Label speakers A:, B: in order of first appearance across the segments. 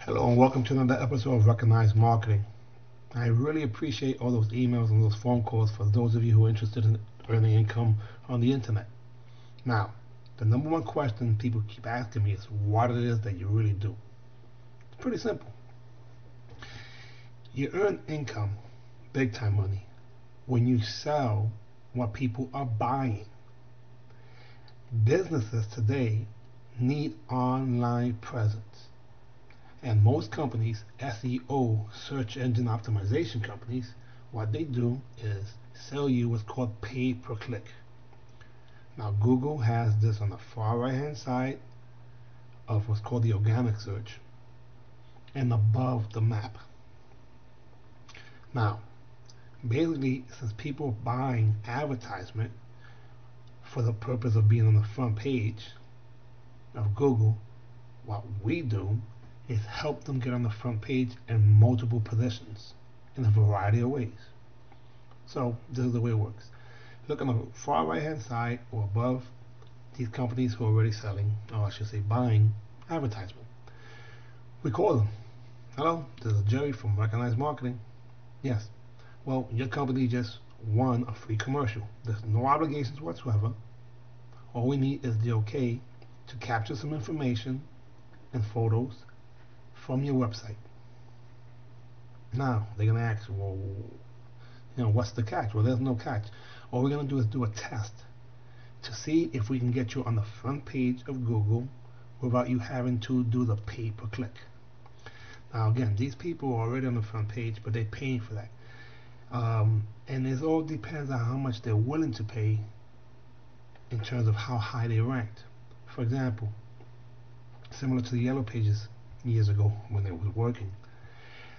A: Hello and welcome to another episode of Recognized Marketing. I really appreciate all those emails and those phone calls for those of you who are interested in earning income on the internet. Now, the number one question people keep asking me is what it is that you really do. It's pretty simple. You earn income, big time money, when you sell what people are buying. Businesses today need online presence. And most companies, SEO, search engine optimization companies, what they do is sell you what's called pay per click. Now, Google has this on the far right hand side of what's called the organic search and above the map. Now, basically, since people are buying advertisement for the purpose of being on the front page of Google, what we do is help them get on the front page in multiple positions in a variety of ways. So this is the way it works. Look on the far right hand side or above these companies who are already selling, or I should say buying advertisement. We call them. Hello, this is Jerry from Recognized Marketing. Yes. Well, your company just won a free commercial. There's no obligations whatsoever. All we need is the okay to capture some information and photos from your website. Now they're gonna ask, well, what's the catch? Well, there's no catch. All we're gonna do is do a test to see if we can get you on the front page of Google without you having to do the pay per click. Now again, these people are already on the front page, but they're paying for that. And it all depends on how much they're willing to pay in terms of how high they ranked. For example, similar to the Yellow Pages years ago when they was working.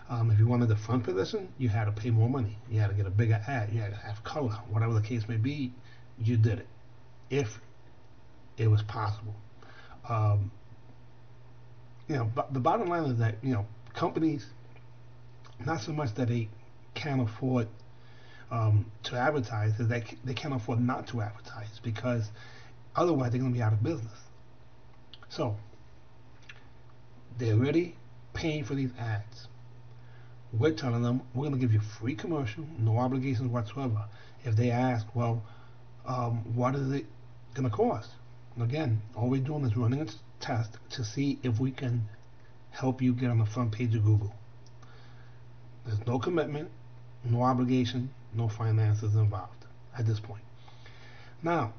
A: If you wanted the front position, you had to pay more money. You had to get a bigger ad. You had to have color, whatever the case may be. You did it if it was possible. But the bottom line is that companies, not so much that they can't afford to advertise, is that they can't afford not to advertise because otherwise they're going to be out of business. So they're already paying for these ads. We're telling them we're going to give you free commercial, no obligations whatsoever. If they ask, well, what is it going to cost? And again, all we're doing is running a test to see if we can help you get on the front page of Google. There's no commitment, no obligation, no finances involved at this point. Now,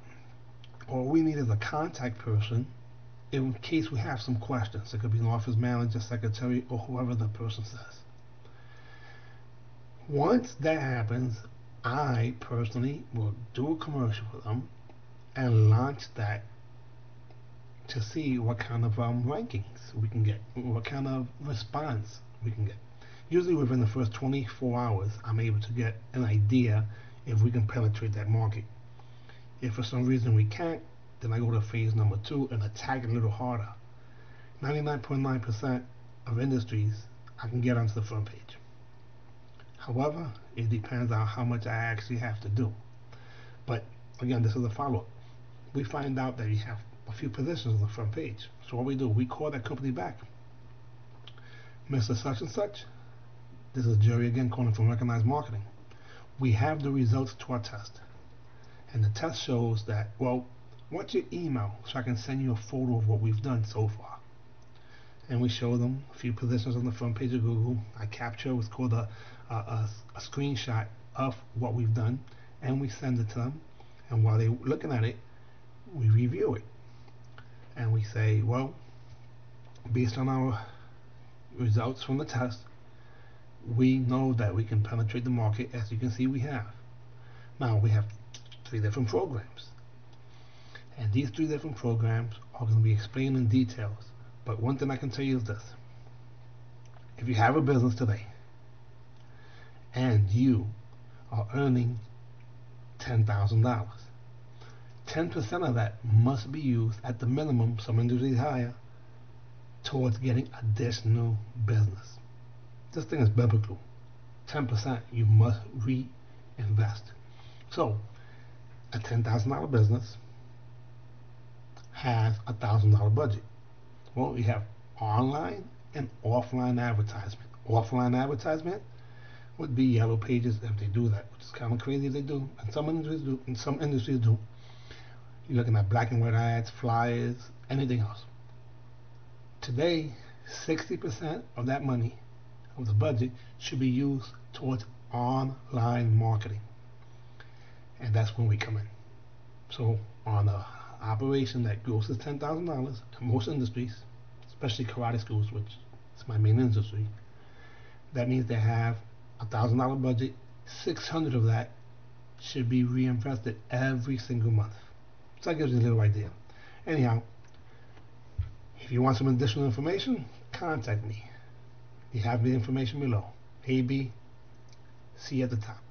A: all we need is a contact person in case we have some questions. It could be an office manager, secretary, or whoever the person says. Once that happens, I personally will do a commercial for them and launch that to see what kind of rankings we can get, what kind of response we can get. Usually within the first 24 hours, I'm able to get an idea if we can penetrate that market. If for some reason we can't, then I go to phase number 2 and attack it a little harder. 99.9% of industries I can get onto the front page. However, it depends on how much I actually have to do. But again, this is a follow-up. We find out that you have a few positions on the front page. So what we do, we call that company back. Mr. Such and Such, this is Jerry again calling from Recognized Marketing. We have the results to our test. And the test shows that, well, what's your email so I can send you a photo of what we've done so far? And we show them a few positions on the front page of Google. I capture what's called a screenshot of what we've done, and we send it to them. And while they're looking at it, we review it. And we say, well, based on our results from the test, we know that we can penetrate the market. As you can see, we have. Now, we have 3 different programs. And these 3 different programs are going to be explained in details. But one thing I can tell you is this. If you have a business today and you are earning $10,000, 10% of that must be used at the minimum, some industries higher, towards getting additional business. This thing is biblical. 10% you must reinvest. So, a $10,000 business has a $1,000 budget. Well, you have online and offline advertisement. Offline advertisement would be yellow pages if they do that, which is kind of crazy if they do. And some industries do. And some industries do. You're looking at black and white ads, flyers, anything else. Today, 60% of that money, of the budget, should be used towards online marketing. And that's when we come in. So on a operation that grosses $10,000 in most industries, especially karate schools, which is my main industry, that means they have $1,000 budget. 600 of that should be reinvested every single month. So that gives you a little idea. Anyhow, if you want some additional information, contact me. You have the information below. A, B, C at the top.